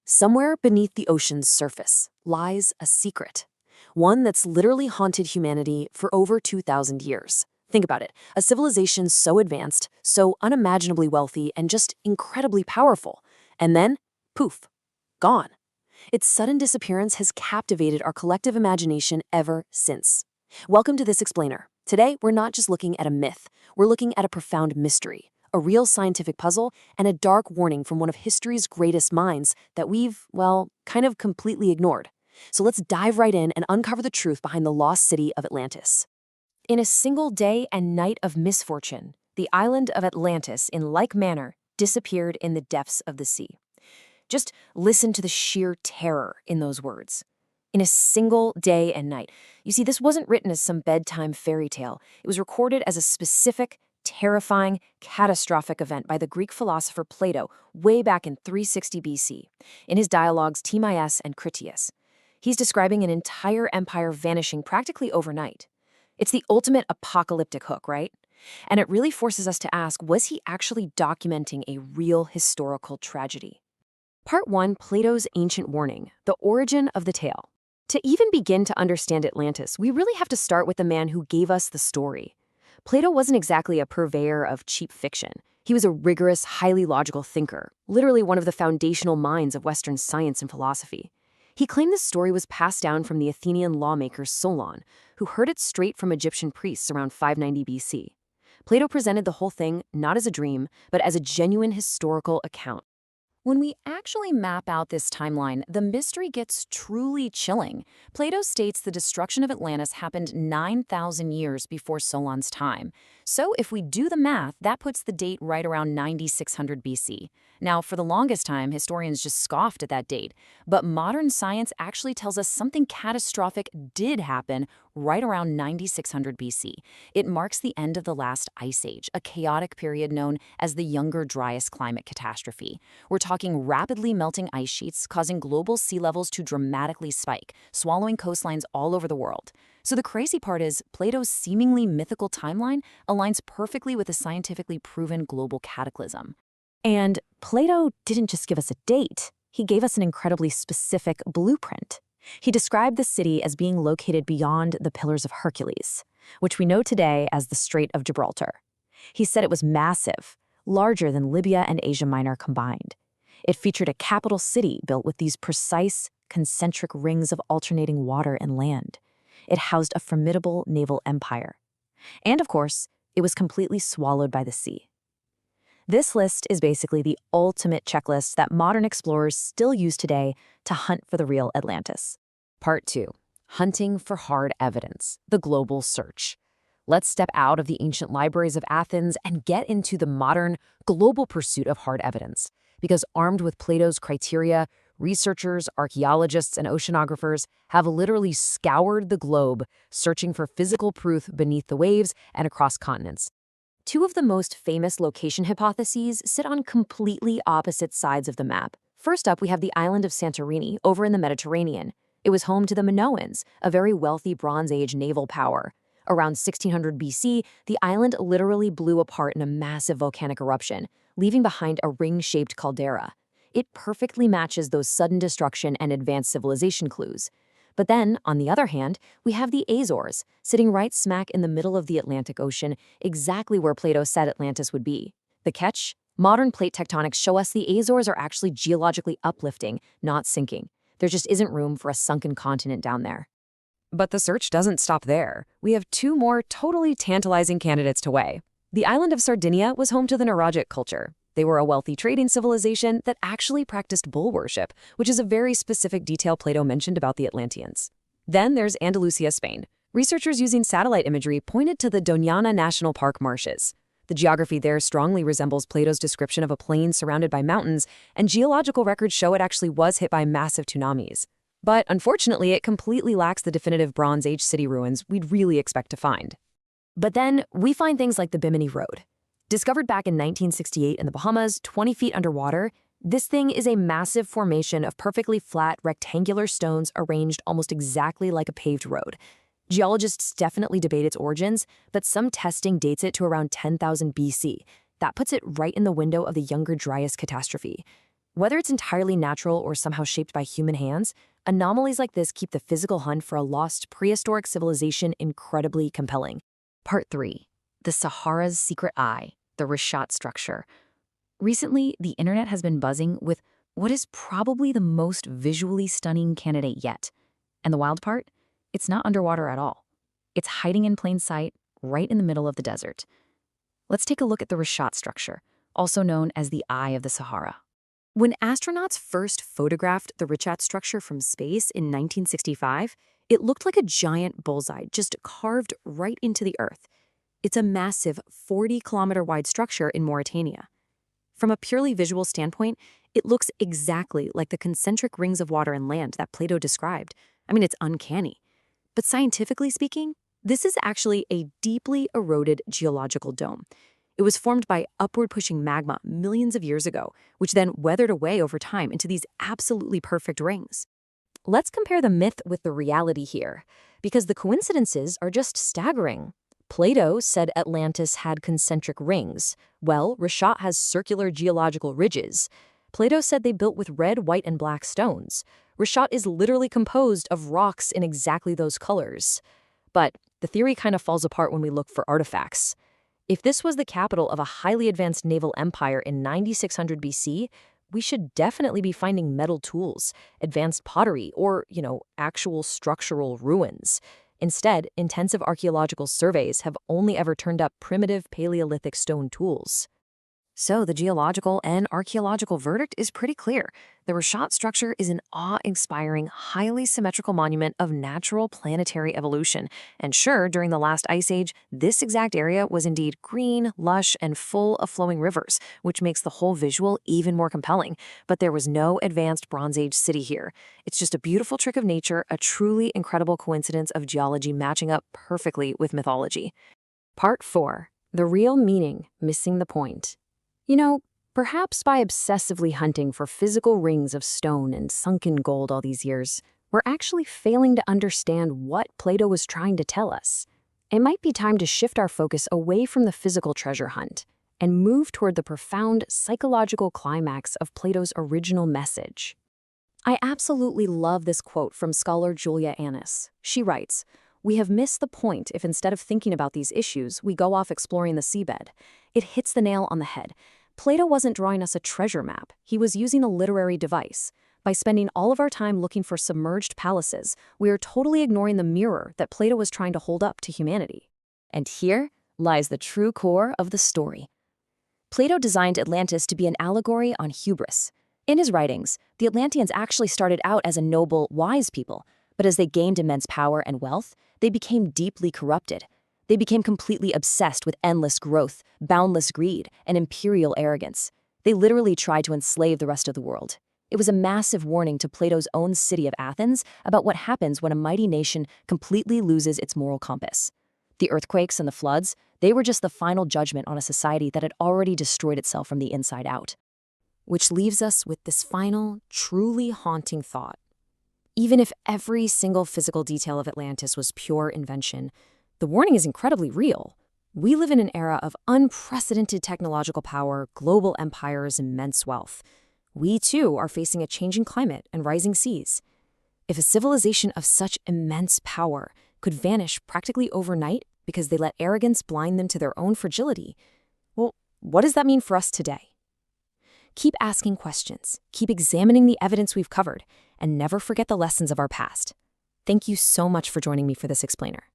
Somewhere beneath the ocean's surface lies a secret, one that's literally haunted humanity for over 2,000 years. Think about it, a civilization so advanced, so unimaginably wealthy, and just incredibly powerful. And then, poof, gone. Its sudden disappearance has captivated our collective imagination ever since. Welcome to This Explainer. Today, we're not just looking at a myth, we're looking at a profound mystery, a real scientific puzzle, and a dark warning from one of history's greatest minds that we've, well, kind of completely ignored. So let's dive right in and uncover the truth behind the lost city of Atlantis. In a single day and night of misfortune, the island of Atlantis, in like manner, disappeared in the depths of the sea. Just listen to the sheer terror in those words. In a single day and night. You see, this wasn't written as some bedtime fairy tale. It was recorded as a specific, terrifying, catastrophic event by the Greek philosopher Plato way back in 360 BC, in his dialogues Timaeus and Critias. He's describing an entire empire vanishing practically overnight. It's the ultimate apocalyptic hook, right? And it really forces us to ask, was he actually documenting a real historical tragedy? Part 1, Plato's Ancient Warning, the origin of the tale. To even begin to understand Atlantis, we really have to start with the man who gave us the story. Plato wasn't exactly a purveyor of cheap fiction. He was a rigorous, highly logical thinker, literally one of the foundational minds of Western science and philosophy. He claimed this story was passed down from the Athenian lawmaker Solon, who heard it straight from Egyptian priests around 590 BC. Plato presented the whole thing not as a dream, but as a genuine historical account. When we actually map out this timeline, the mystery gets truly chilling. Plato states the destruction of Atlantis happened 9,000 years before Solon's time. So if we do the math, that puts the date right around 9600 BC. Now, for the longest time, historians just scoffed at that date. But modern science actually tells us something catastrophic did happen right around 9600 BC. It marks the end of the last ice age, a chaotic period known as the Younger Dryas climate catastrophe. We're talking rapidly melting ice sheets, causing global sea levels to dramatically spike, swallowing coastlines all over the world. So the crazy part is, Plato's seemingly mythical timeline aligns perfectly with a scientifically proven global cataclysm. And Plato didn't just give us a date, he gave us an incredibly specific blueprint. He described the city as being located beyond the Pillars of Hercules, which we know today as the Strait of Gibraltar. He said it was massive, larger than Libya and Asia Minor combined. It featured a capital city built with these precise, concentric rings of alternating water and land. It housed a formidable naval empire. And of course, it was completely swallowed by the sea. This list is basically the ultimate checklist that modern explorers still use today to hunt for the real Atlantis. Part 2, Hunting for Hard Evidence, the Global Search. Let's step out of the ancient libraries of Athens and get into the modern, global pursuit of hard evidence. Because armed with Plato's criteria, researchers, archaeologists, and oceanographers have literally scoured the globe, searching for physical proof beneath the waves and across continents. Two of the most famous location hypotheses sit on completely opposite sides of the map. First up, we have the island of Santorini over in the Mediterranean. It was home to the Minoans, a very wealthy Bronze Age naval power. Around 1600 BC, the island literally blew apart in a massive volcanic eruption, leaving behind a ring-shaped caldera. It perfectly matches those sudden destruction and advanced civilization clues. But then, on the other hand, we have the Azores, sitting right smack in the middle of the Atlantic Ocean, exactly where Plato said Atlantis would be. The catch? Modern plate tectonics show us the Azores are actually geologically uplifting, not sinking. There just isn't room for a sunken continent down there. But the search doesn't stop there. We have two more totally tantalizing candidates to weigh. The island of Sardinia was home to the Nuragic culture. They were a wealthy trading civilization that actually practiced bull worship, which is a very specific detail Plato mentioned about the Atlanteans. Then there's Andalusia, Spain. Researchers using satellite imagery pointed to the Doñana National Park marshes. The geography there strongly resembles Plato's description of a plain surrounded by mountains, and geological records show it actually was hit by massive tsunamis. But unfortunately, it completely lacks the definitive Bronze Age city ruins we'd really expect to find. But then we find things like the Bimini Road. Discovered back in 1968 in the Bahamas, 20 feet underwater, this thing is a massive formation of perfectly flat, rectangular stones arranged almost exactly like a paved road. Geologists definitely debate its origins, but some testing dates it to around 10,000 BC. That puts it right in the window of the Younger Dryas catastrophe. Whether it's entirely natural or somehow shaped by human hands, anomalies like this keep the physical hunt for a lost prehistoric civilization incredibly compelling. Part 3. The Sahara's Secret Eye, the Richat structure. Recently, the internet has been buzzing with what is probably the most visually stunning candidate yet. And the wild part? It's not underwater at all. It's hiding in plain sight, right in the middle of the desert. Let's take a look at the Richat structure, also known as the Eye of the Sahara. When astronauts first photographed the Richat structure from space in 1965, it looked like a giant bullseye just carved right into the Earth. It's a massive 40-kilometer wide structure in Mauritania. From a purely visual standpoint, it looks exactly like the concentric rings of water and land that Plato described. I mean, it's uncanny. But scientifically speaking, this is actually a deeply eroded geological dome. It was formed by upward-pushing magma millions of years ago, which then weathered away over time into these absolutely perfect rings. Let's compare the myth with the reality here, because the coincidences are just staggering. Plato said Atlantis had concentric rings. Well, Richat has circular geological ridges. Plato said they built with red, white, and black stones. Richat is literally composed of rocks in exactly those colors. But the theory kind of falls apart when we look for artifacts. If this was the capital of a highly advanced naval empire in 9600 BC, we should definitely be finding metal tools, advanced pottery, or, actual structural ruins. Instead, intensive archaeological surveys have only ever turned up primitive Paleolithic stone tools. So the geological and archaeological verdict is pretty clear. The Richat structure is an awe-inspiring, highly symmetrical monument of natural planetary evolution. And sure, during the last ice age, this exact area was indeed green, lush, and full of flowing rivers, which makes the whole visual even more compelling. But there was no advanced Bronze Age city here. It's just a beautiful trick of nature, a truly incredible coincidence of geology matching up perfectly with mythology. Part 4. The real meaning, missing the point. Perhaps by obsessively hunting for physical rings of stone and sunken gold all these years, we're actually failing to understand what Plato was trying to tell us. It might be time to shift our focus away from the physical treasure hunt and move toward the profound psychological climax of Plato's original message. I absolutely love this quote from scholar Julia Annis. She writes, "We have missed the point if instead of thinking about these issues, we go off exploring the seabed." It hits the nail on the head. Plato wasn't drawing us a treasure map. He was using a literary device. By spending all of our time looking for submerged palaces, we are totally ignoring the mirror that Plato was trying to hold up to humanity. And here lies the true core of the story. Plato designed Atlantis to be an allegory on hubris. In his writings, the Atlanteans actually started out as a noble, wise people, but as they gained immense power and wealth, they became deeply corrupted. They became completely obsessed with endless growth, boundless greed, and imperial arrogance. They literally tried to enslave the rest of the world. It was a massive warning to Plato's own city of Athens about what happens when a mighty nation completely loses its moral compass. The earthquakes and the floods, they were just the final judgment on a society that had already destroyed itself from the inside out. Which leaves us with this final, truly haunting thought. Even if every single physical detail of Atlantis was pure invention, the warning is incredibly real. We live in an era of unprecedented technological power, global empires, and immense wealth. We, too, are facing a changing climate and rising seas. If a civilization of such immense power could vanish practically overnight because they let arrogance blind them to their own fragility, well, what does that mean for us today? Keep asking questions, keep examining the evidence we've covered, and never forget the lessons of our past. Thank you so much for joining me for this explainer.